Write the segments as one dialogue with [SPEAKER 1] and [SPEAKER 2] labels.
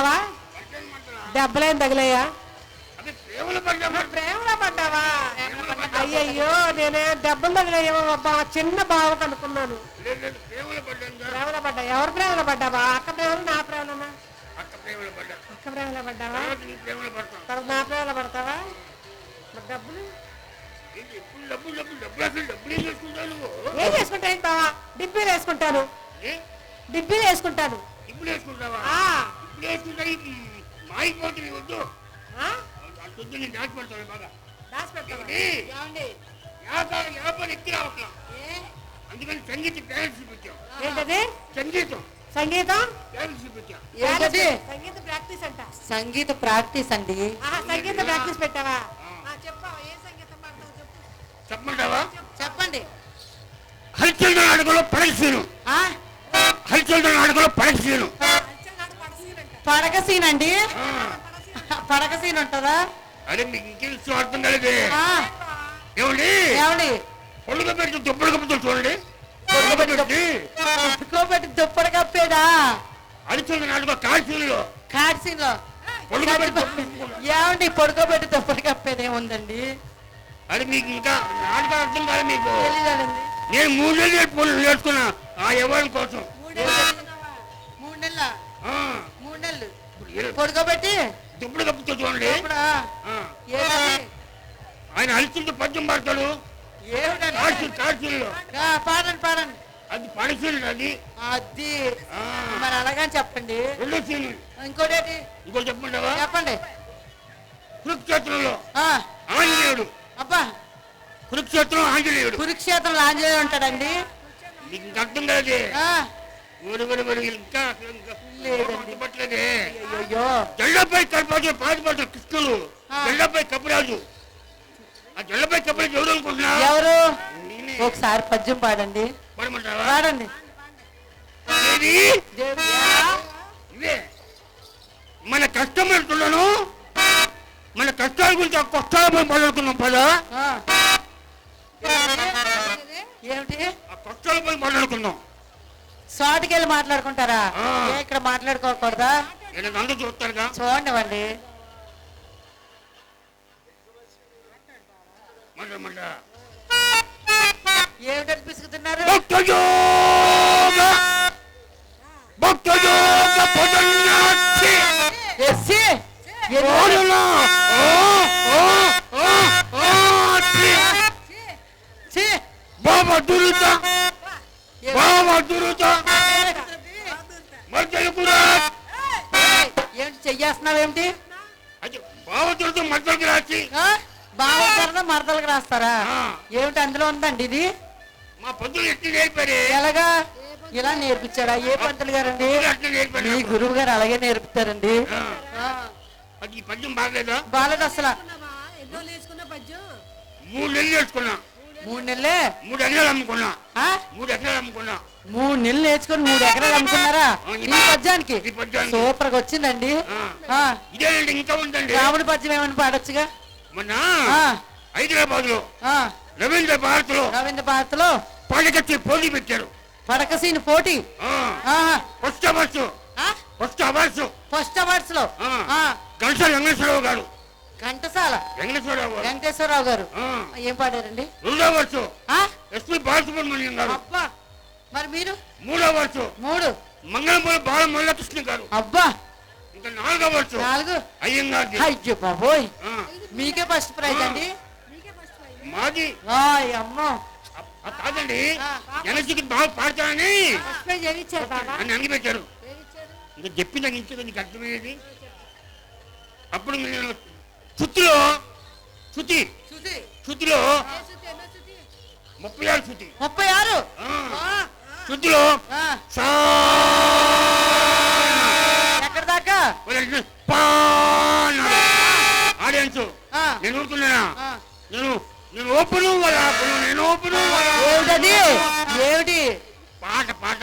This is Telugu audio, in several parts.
[SPEAKER 1] పడ్డావా? దెబ్బలేం తగిలాయా? ప్రేమలో పడ్డావా? అయ్యయ్యో, నేనే దెబ్బలు తగిలాయేమో అబ్బా, చిన్న బావకు అనుకున్నాను. ప్రేమలో పడ్డా. ఎవరి ప్రేమలో పడ్డావా? అక్క ప్రేమలో, నా ప్రేమలోనా? అక్క ప్రేమలో పడ్డావా? తర్వాత నా ప్రేమలో పడతావా? మరి డబ్బులు ఏం చేసుకుంటాను బావా? డిబ్బీలు వేసుకుంటాను. డిబ్బీలు వేసుకుంటాను.
[SPEAKER 2] అందుకని సంగీతం డాన్స్ చూపించాం.
[SPEAKER 1] ఏంటది?
[SPEAKER 2] సంగీతం
[SPEAKER 1] సంగీతం
[SPEAKER 2] డాన్స్ చూపించాం.
[SPEAKER 1] సంగీత ప్రాక్టీస్ అంట.
[SPEAKER 3] సంగీత ప్రాక్టీస్ అండి.
[SPEAKER 1] సంగీత ప్రాక్టీస్ పెట్టావా? చెప్పావా? ఏ సంగీతం పాడతావు చెప్పు.
[SPEAKER 2] చెప్పమంటావా?
[SPEAKER 3] చెప్పండి.
[SPEAKER 2] హరిచంద్ర నాటకంలో పడకసీను. హరిచంద్ర నాటకంలో పడకసీను.
[SPEAKER 3] పడక సీన్ అండి. పడక సీన్ ఉంటుందా?
[SPEAKER 2] అరే మీకు ఇంకేం అర్థం కలిగే ఏమండి?
[SPEAKER 3] ఏమండి?
[SPEAKER 2] పొడుగు పెట్టి దుప్పటి కప్పుతో చూడండి.
[SPEAKER 3] పెట్టి దుప్పటి కప్పేదా?
[SPEAKER 2] హరిచంద్ర నాటకం కాల్సీన్లో
[SPEAKER 3] కాట్ సీన్ లో ఏమండి? పడుకోబెట్టి దుప్పటి కప్పేదేముందండి?
[SPEAKER 2] అది మీకు ఇంకా నాటకం అర్థం కాదు మీకు.
[SPEAKER 3] తెలీదండి.
[SPEAKER 2] నేను 3 నెలలు నేర్చుకున్నా ఆ ఎవరి కోసం.
[SPEAKER 3] 3 నెలలు 3 నెలలు పడుకోబెట్టి
[SPEAKER 2] దుప్పటి కప్పుతో చూడండి. ఆయన హరిచంద్ర పద్యం పాడతాడు. కాల్సీన్లో
[SPEAKER 3] పాడండి పాడండి.
[SPEAKER 2] అది పడసీన్. అది
[SPEAKER 3] అది మరి అలాగని చెప్పండి.
[SPEAKER 2] రెండో సీన్.
[SPEAKER 3] ఇంకోటి
[SPEAKER 2] ఇంకో చెప్పమంటావా?
[SPEAKER 3] చెప్పండి.
[SPEAKER 2] కురుక్షేత్రంలో
[SPEAKER 3] ఆ
[SPEAKER 2] ఆంజనేయుడు.
[SPEAKER 3] అబ్బా,
[SPEAKER 2] కురుక్షేత్రం ఆంజనేయుడు.
[SPEAKER 3] కురుక్షేత్రంలో ఆంజనేయుడు ఉంటాడండి.
[SPEAKER 2] నీకు ఇంకా అర్థం కాదే. ఇంకా పట్టలేదే. జెండాపై కప్పరాజు పాదిపడ్డ కృష్ణుడు. జెండాపై కప్పరాజు. ఆ జెండాపై కప్పరాజు ఎవరు అనుకుంటున్నా?
[SPEAKER 3] ఎవరు? ఒకసారి పద్యం పాడండి.
[SPEAKER 2] పాడమంటావా?
[SPEAKER 3] పాడండి.
[SPEAKER 2] ఇవే మన కష్టం అంటున్నాను. మన కష్టాల గురించి ఆ కష్టాలపై మాట్లాడుకున్నాం పదా.
[SPEAKER 3] ఏమిటి?
[SPEAKER 2] ఆ కష్టాలపై మాట్లాడుకున్నాం.
[SPEAKER 3] షార్ట్కి వెళ్ళి మాట్లాడుకుంటారా? ఇక్కడ మాట్లాడుకోకూడదా?
[SPEAKER 2] అందరూ చూస్తారుగా.
[SPEAKER 3] చూడండి. ఏమిటని పిసుకుతున్నారు?
[SPEAKER 2] బాబా దురుతా
[SPEAKER 3] ఏమిటి చెయ్యేస్తున్నావేమిటి?
[SPEAKER 2] బాబా దురుతా మద్దతుకి రాసి
[SPEAKER 3] బాగా మరదలకు రాస్తారా? ఏమిటి అందులో ఉందండి ఇది?
[SPEAKER 2] మా పంతులు ఎట్లు నేర్పారు.
[SPEAKER 3] ఎలాగా? ఇలా నేర్పించారా? ఏ పంతులు గారండి? మీ గురువు గారు అలాగే నేర్పుతారండి.
[SPEAKER 2] అది పద్యం బాగలేదా?
[SPEAKER 3] బాలేదు అసలు.
[SPEAKER 2] 3 నెలలు నేర్చుకున్నా.
[SPEAKER 3] 3 నెలలే?
[SPEAKER 2] 3 ఎకరాలు అమ్ముకున్నా. 3 ఎకరాలు అమ్ముకున్నా.
[SPEAKER 3] 3 నెలలు నేర్చుకుని 3 ఎకరాలు అమ్ముకున్నారా? ఈ పద్యానికి సూపర్ గా వచ్చిందండి.
[SPEAKER 2] ఇదేనండి. ఇంకా ఉందండి.
[SPEAKER 3] రాముడి పద్యం ఏమని పాడొచ్చుగా?
[SPEAKER 2] మొన్న హైదరాబాద్ లో రవీంద్ర భారత్ లో పడకచ్చి పోటీ పెట్టారు.
[SPEAKER 3] పడకసీని పోటీ.
[SPEAKER 2] ఫస్ట్ అవార్డ్స్ లో ఘంటసాల వెంకటేశ్వరరావు గారు.
[SPEAKER 3] ఘంటసాల వెంకటేశ్వరరావు గారు ఏం పాడారండి?
[SPEAKER 2] 2వ అవార్డ్స్ ఎస్పీ బాలసుబ్రహ్మణ్యం గారు.
[SPEAKER 3] అబ్బా, మరి మీరు?
[SPEAKER 2] 3వ అవార్డ్స్
[SPEAKER 3] 3
[SPEAKER 2] మంగళంపల్లి బాలమురళీకృష్ణ గారు.
[SPEAKER 3] అబ్బా,
[SPEAKER 2] ఇంకా 4వ అవార్డ్స్
[SPEAKER 3] 4
[SPEAKER 2] అయ్యంగారు.
[SPEAKER 3] అయ్యో బాబోయ్, మీకే ఫస్ట్ ప్రైజ్ అండి.
[SPEAKER 2] మాది
[SPEAKER 3] అమ్మో
[SPEAKER 2] కాదండి. ఎనర్జీకి బాగా పాడతానని అని అనిపెట్టారు. ఇంకా చెప్పి నాకు ఇంట్లో నీకు అర్థమయ్యేది. అప్పుడు నేను శృతిలో
[SPEAKER 3] 36
[SPEAKER 2] శృతిలో
[SPEAKER 3] ఎక్కడ దాకా
[SPEAKER 2] ఆడియన్స్. నేను ఊరుకున్నానా? నేను ఓపెను
[SPEAKER 3] ఏమిటి
[SPEAKER 2] పాట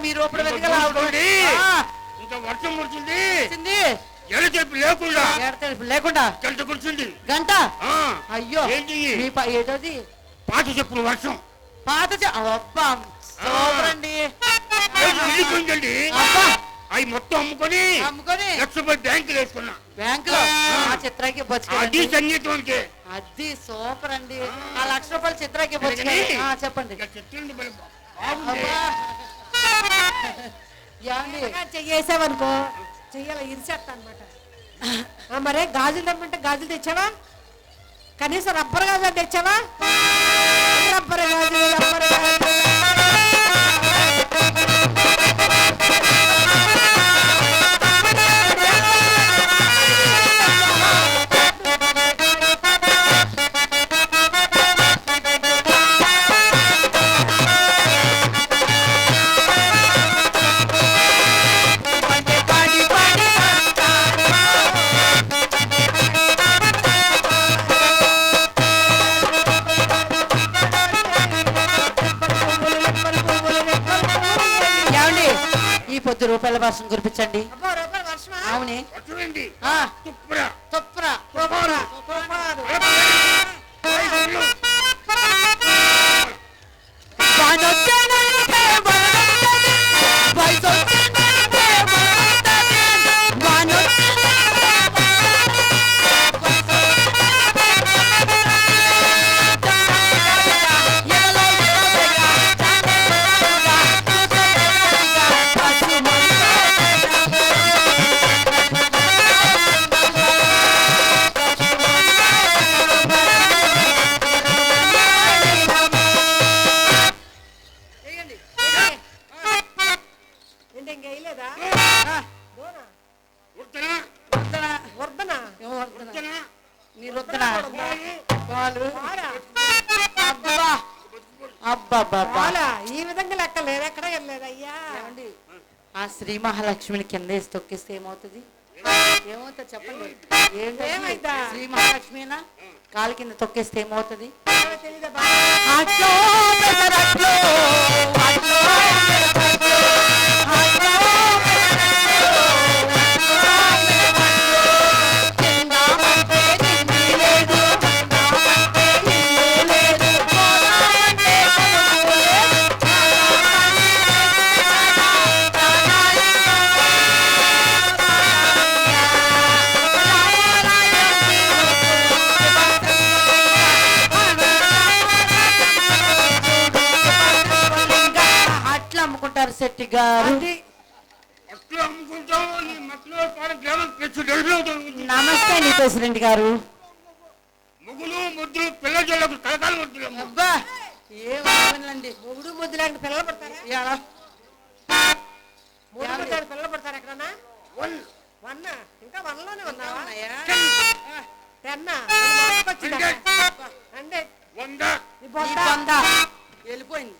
[SPEAKER 3] మీరు
[SPEAKER 2] ఇంకా వర్షం కురిచింది. ఎడతెరిపి లేకుండా గంట కూర్చుంది.
[SPEAKER 3] గంట? అయ్యో, ఏదది?
[SPEAKER 2] పాత చెప్పులు వర్షం.
[SPEAKER 3] పాత అండి.
[SPEAKER 2] అవి మొత్తం అమ్ముకొని
[SPEAKER 3] అమ్ముకొని
[SPEAKER 2] ₹1,00,000 బ్యాంకులు వేసుకున్నా.
[SPEAKER 3] బ్యాంకులో ఆ చిత్రాకి
[SPEAKER 2] అది
[SPEAKER 3] బొచ్చుకోండి.
[SPEAKER 2] సంగీతం అంటే.
[SPEAKER 3] అది సూపర్ అండి. ఆ ₹1,00,000 చిత్రాకి బొచ్చుకోండి. చెప్పండి.
[SPEAKER 2] ఇక చెట్లండి మరి బాగుంది.
[SPEAKER 3] అబ్బా. ఏమండి
[SPEAKER 1] చెయ్యేసావనుకో చెయ్యాల ఇరిసేస్తా అనమాట. మరే గాజులు తెమ్మంటే గాజులు తెచ్చావా? కనీసం రబ్బర్ గాజులు తెచ్చావా? రబ్బర్ గాజులు రబ్బర్ గాజులు
[SPEAKER 3] రూపాయల వర్షం కురిపించండి. అవునే
[SPEAKER 2] తుప్రా
[SPEAKER 3] తుప్రా ఈ విధంగా లెక్క లేదు, ఎక్కడ వెళ్ళలేదయ్యా. ఆ శ్రీ మహాలక్ష్మిని కింద వేసి తొక్కిస్తే ఏమవుతుంది? ఏమవుతుంది చెప్పండి. ఏంటైతే శ్రీ మహాలక్ష్మినా కాలు కింద తొక్కేస్తే ఏమవుతుంది? శెట్టి గారు నమస్తే అండి ప్రెసిడెంట్ గారు.
[SPEAKER 2] ముగ్గులు ముద్దులు పిల్ల జల్లకు కలకాలు ముద్దులు.
[SPEAKER 3] అబ్బా ఏమండి
[SPEAKER 1] ముగ్గుడు ముద్దు లేకుండా పిల్లలు పడతారా? పిల్లలు పడతారు ఎక్కడన్నా? ఇంకా 1లోనే ఉన్నావా? 10 వెళ్ళిపోయింది.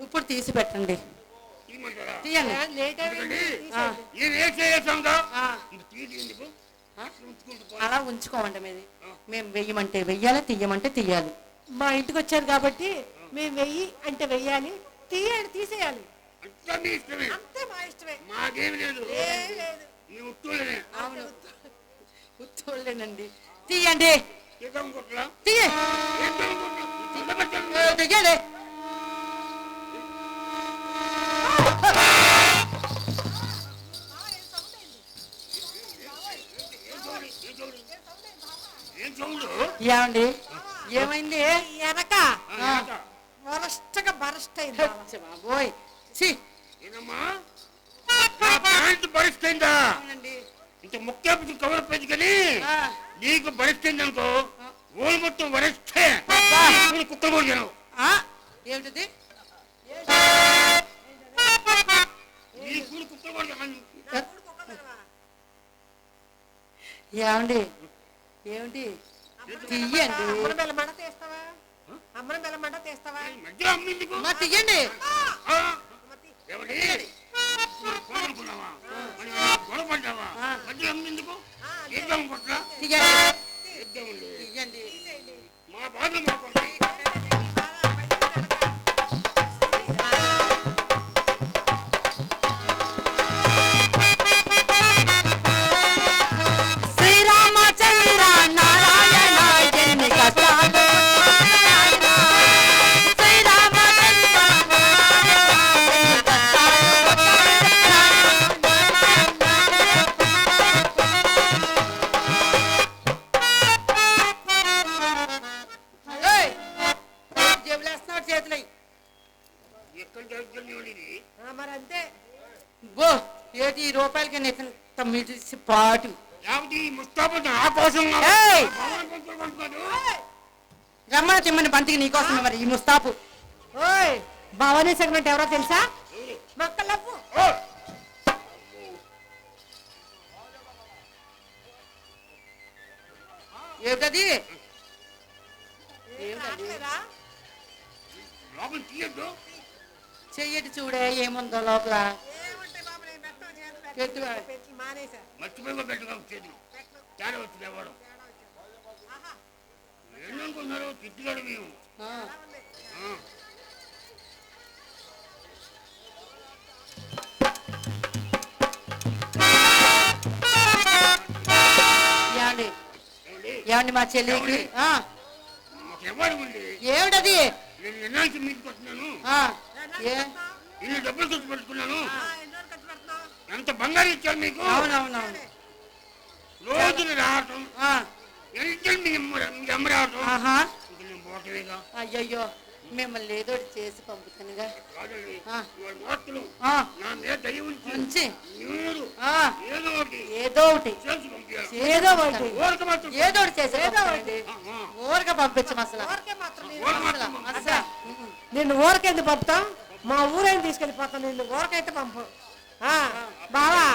[SPEAKER 1] ఇప్పుడు తీసి పెట్టండి. అలా ఉంచుకోమండి. మీది మేము వెయ్యమంటే వెయ్యాలి, తీయమంటే తీయాలి. మా ఇంటికి వచ్చారు కాబట్టి మేము వెయ్యి అంటే వెయ్యాలి, తీయాలి తీసేయాలి. అంతే మా ఇష్టమే.
[SPEAKER 3] అవును ఉత్తోళ్ళేనండి. తీయండి తీయండి. ఏమండి ఏమైంది?
[SPEAKER 1] వెనక వరస్ట్గా బరస్ట్ అయింది
[SPEAKER 2] బాబోయ్. బరిష్టైందా? ఇంత ముఖ్య కవర్ పెంచుకొని నీకు బరిష్టైంది అనుకో, ఊరు మొత్తం వరిస్తే కుక్కలు కూడా తినవు.
[SPEAKER 3] ఏమిటది?
[SPEAKER 1] ఏమండి
[SPEAKER 3] ఏమిటి? తీయండి.
[SPEAKER 1] అమ్మని వెళ్ళమంటా తీస్తావా?
[SPEAKER 2] మధ్యలో అమ్మిందుకు
[SPEAKER 3] మా తీయండి.
[SPEAKER 2] ఎవరి అనుకున్నావా గొడవపడ్డావా? మధ్యలో అమ్మిందుకు తీద్దాం కొట్లా
[SPEAKER 3] తీయండి. తీయండి.
[SPEAKER 2] మా బాధ మాకుంది.
[SPEAKER 3] శ్రీరామచంద్ర నారాయణ ఎన్ని కష్టాలు. శ్రీరామచంద్ర నారాయణ ఎన్ని కష్టాలు. ఏయ్! జేబులేస్తున్నాడు చేతులు.
[SPEAKER 2] ఎక్కడ జరుగుతుంది ఇది?
[SPEAKER 1] మరి అంతే.
[SPEAKER 3] బో ఏది ఈ రూపాయలకి నెత్త మీరు పాటు
[SPEAKER 2] లేకపోతే ఈ ముస్తాబు నా కోసం
[SPEAKER 3] ఏయ్!
[SPEAKER 2] కొనుక్కోదు.
[SPEAKER 3] రమ్మన తిమ్మని బంతికి నీకోసమే మరి ఈ ముస్తాపు.
[SPEAKER 1] ఓయ్ భవానీ సెగ్మెంట్ ఎవరో తెలుసా? మక్కలప్పు.
[SPEAKER 2] ఓ!
[SPEAKER 3] ఏమిటది?
[SPEAKER 2] లోపల తీయద్దు.
[SPEAKER 3] చెయ్యటి చూడే ఏముందో లోపల. ఎత్తుగా.
[SPEAKER 2] మర్చిపోయి పెట్టగా వచ్చేది తేడా వచ్చింది ఎవరు ఏంటనుకున్నారు? తిట్టుగాడు మేము.
[SPEAKER 3] ఆ. ఏమండి ఏమండి మా చెల్లికి
[SPEAKER 2] మాకు ఎవరు ఉంది?
[SPEAKER 3] ఏమిటది?
[SPEAKER 2] నేను ఎన్నాళ్ళకి మీదకి వస్తున్నాను.
[SPEAKER 3] ఆ, ఏ
[SPEAKER 2] ఇన్ని డబ్బులు ఖర్చు పెట్టుకున్నాను. ఎంత బంగారం ఇచ్చాను మీకు?
[SPEAKER 3] అవునవునవును.
[SPEAKER 2] రోజులు రావటం
[SPEAKER 3] ఆ,
[SPEAKER 2] ఎంత మీ అమ్మ రావటం
[SPEAKER 3] ఆహా.
[SPEAKER 2] ఇంక నేను పోవటమేగా.
[SPEAKER 3] అయ్యయ్యో మిమ్మల్ని ఏదో ఒకటి చేసి పంపుతానుగా.
[SPEAKER 2] కాదండి
[SPEAKER 3] ఆ.
[SPEAKER 2] ఇవాళ మాత్రం
[SPEAKER 3] ఆ,
[SPEAKER 2] నా మీద దయ ఉంచి
[SPEAKER 3] ఉంచి
[SPEAKER 2] మీరు
[SPEAKER 3] ఆ,
[SPEAKER 2] ఏదో ఒకటి
[SPEAKER 3] ఏదో ఒకటి
[SPEAKER 2] చేసి పంపించాలి.
[SPEAKER 3] ఏదో ఒకటి
[SPEAKER 2] ఊరికి మాత్రం
[SPEAKER 3] ఏదో ఒకటి చేసి పంపండి. ఊరికే పంపించం అసలు
[SPEAKER 1] ఊరికే మాత్రం నేను-
[SPEAKER 2] ఊరికి మాత్రం
[SPEAKER 3] అసలు
[SPEAKER 1] నిన్ను ఊరికెందుకు పంపుతాం? మా ఊరేం తీసుకెళ్ళిపోతాం. నిన్ను ఊరికైతే పంపు. బావా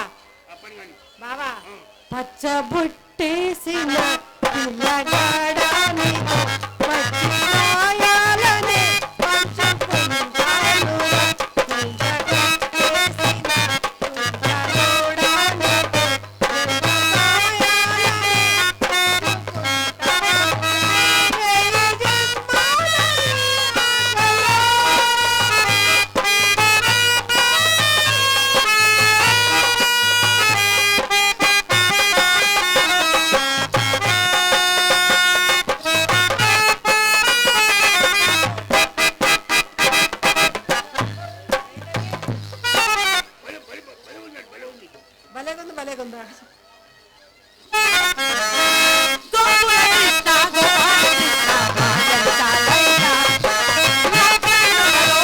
[SPEAKER 2] ఆ పని కానీ
[SPEAKER 1] బావా పచ్చబుట్టేసిన పిల్లగాడాని పచ్చికాయాలని పంచుకుంటాను. పచ్చబుట్టేసిన పిల్లగాడాని పచ్చికాయాలని పంచుకుంటాను. వేయి జన్మాలని భలేగుంది భలేగుందా?
[SPEAKER 3] గోకుల కృష్ణ గోపాల కృష్ణ బాలచాలైనా నా కన్నులలో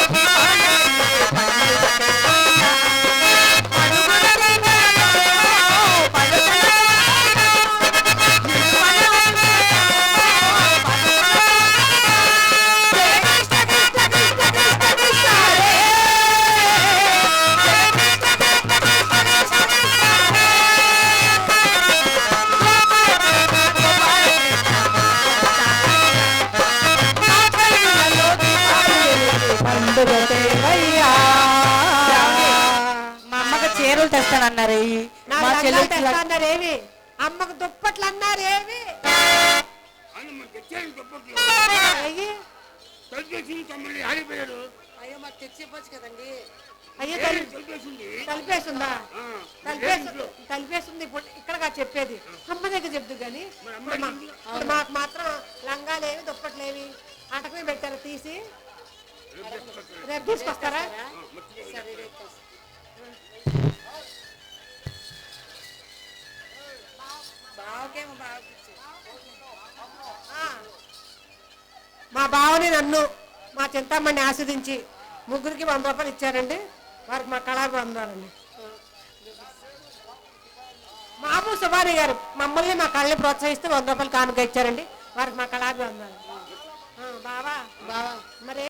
[SPEAKER 3] పడుగుల
[SPEAKER 1] పండుగ తేవయ్యా.
[SPEAKER 3] మా అమ్మకి చీరలు తెస్తానన్నారు.
[SPEAKER 1] నా
[SPEAKER 3] మా
[SPEAKER 1] లంగాలు
[SPEAKER 3] చెల్లికి
[SPEAKER 1] తెస్తాన్నారేవి? అమ్మకు దుప్పట్లు అన్నారేవి?
[SPEAKER 2] ఆయన మన తెచ్చాను తప్పట్లు
[SPEAKER 1] అయ్యి
[SPEAKER 2] తలిపేసి తమ్ముళ్ళు ఆడిపోయాడు.
[SPEAKER 3] అయ్యో మాకు తెచ్చిపోవచ్చు కదండి.
[SPEAKER 1] అయ్యో
[SPEAKER 2] తలిపేసింది
[SPEAKER 1] తలిపేసిందా?
[SPEAKER 2] ఇంట్లో.
[SPEAKER 1] తలిపేసింది. ఇప్పుడు ఇక్కడగా చెప్పేది అమ్మ దగ్గర చెప్దు కానీ
[SPEAKER 2] మరి అమ్మ
[SPEAKER 1] ఇప్పుడు మాకు మాత్రం లంగాలేవి దుప్పట్లేవి అటకమే పెట్టారు. తీసి రేపు తీసుకొస్తారా?
[SPEAKER 3] సరే రేపు తెస్తా. బావకేమో బావకి ఇచ్చేయి.
[SPEAKER 1] మా బావని నన్ను మా చింతామణిని ఆస్వాదించి ముగ్గురికి 100 రూపాయలు ఇచ్చారండి. వారికి మా కళాభివందనాలండి. మాబు సుబాని గారు మమ్మల్ని మా కళ్ళని ప్రోత్సహిస్తూ 100 రూపాయలు కానుక ఇచ్చారండి. వారికి మా కళాభివందనాలు. బావా
[SPEAKER 3] బావా
[SPEAKER 1] మరి